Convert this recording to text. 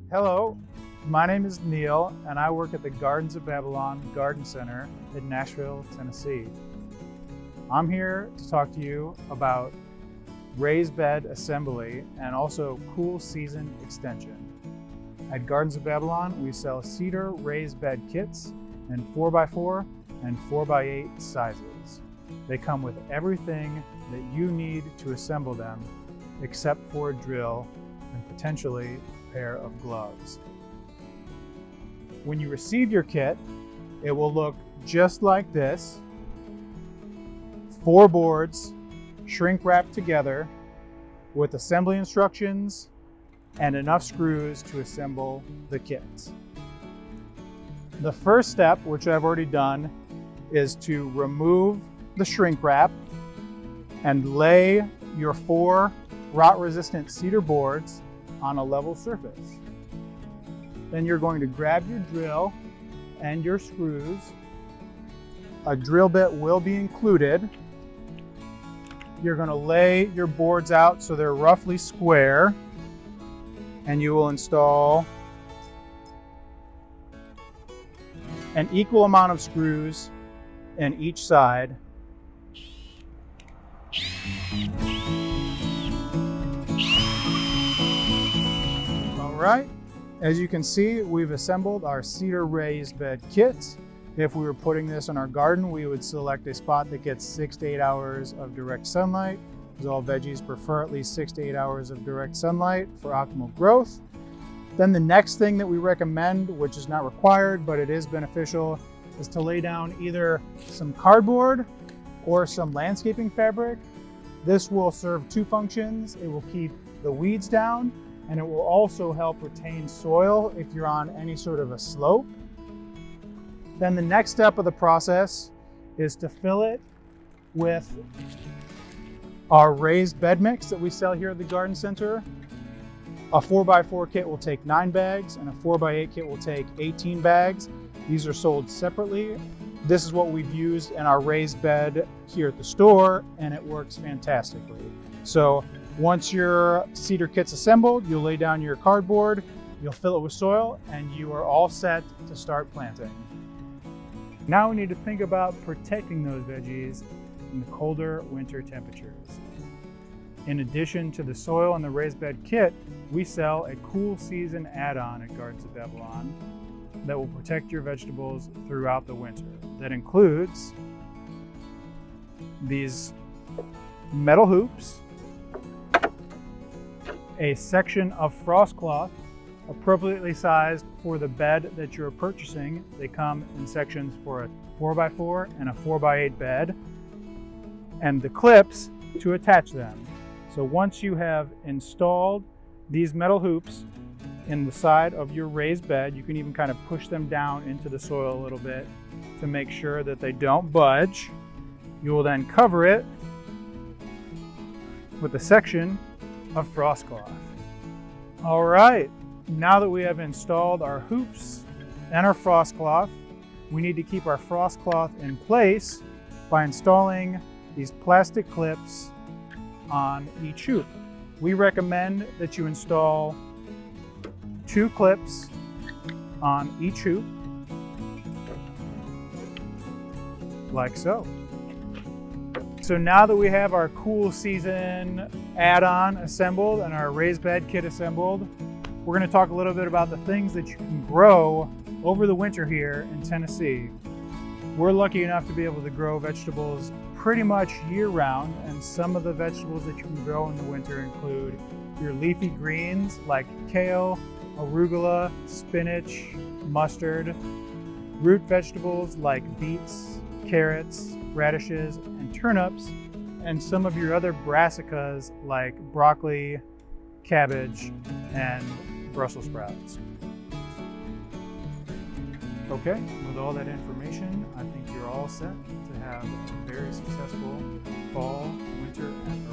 Hello, my name is Neil and I work at the Gardens of Babylon Garden Center in Nashville, Tennessee. I'm here to talk to you about raised bed assembly and also cool season extension. At Gardens of Babylon, we sell cedar raised bed kits in 4x4 and 4x8 sizes. They come with everything that you need to assemble them except for a drill and potentially a pair of gloves. When you receive your kit, it will look just like this. 4 boards shrink wrapped together with assembly instructions and enough screws to assemble the kits. The first step, which I've already done, is to remove the shrink wrap and lay your 4 rot-resistant cedar boards on a level surface. Then you're going to grab your drill and your screws. A drill bit will be included. You're going to lay your boards out so they're roughly square, and you will install an equal amount of screws in each side. All right, as you can see, we've assembled our cedar raised bed kit. If we were putting this in our garden, we would select a spot that gets 6 to 8 hours of direct sunlight, because all veggies prefer at least 6 to 8 hours of direct sunlight for optimal growth. Then the next thing that we recommend, which is not required, but it is beneficial, is to lay down either some cardboard or some landscaping fabric. This will serve 2 functions. It will keep the weeds down, and it will also help retain soil if you're on any sort of a slope. Then the next step of the process is to fill it with our raised bed mix that we sell here at the Garden Center. A 4x4 kit will take 9 bags and a 4x8 kit will take 18 bags. These are sold separately. This is what we've used in our raised bed here at the store, and it works fantastically. So once your cedar kit's assembled, you'll lay down your cardboard, you'll fill it with soil, and you are all set to start planting. Now we need to think about protecting those veggies from the colder winter temperatures. In addition to the soil and the raised bed kit, we sell a cool season add-on at Gardens of Babylon that will protect your vegetables throughout the winter. That includes these metal hoops, a section of frost cloth appropriately sized for the bed that you're purchasing. They come in sections for a 4x4 and a 4x8 bed, and the clips to attach them. So once you have installed these metal hoops in the side of your raised bed, you can even kind of push them down into the soil a little bit to make sure that they don't budge. You will then cover it with a section of frost cloth. All right, now that we have installed our hoops and our frost cloth, we need to keep our frost cloth in place by installing these plastic clips on each hoop. We recommend that you install 2 clips on each hoop, like so. So now that we have our cool season add-on assembled and our raised bed kit assembled, we're going to talk a little bit about the things that you can grow over the winter here in Tennessee. We're lucky enough to be able to grow vegetables pretty much year-round, and some of the vegetables that you can grow in the winter include your leafy greens like kale, arugula, spinach, mustard, root vegetables like beets, carrots, radishes, and turnips, and some of your other brassicas like broccoli, cabbage, and Brussels sprouts. Okay, with all that information, I think you're all set to have a very successful fall, winter, and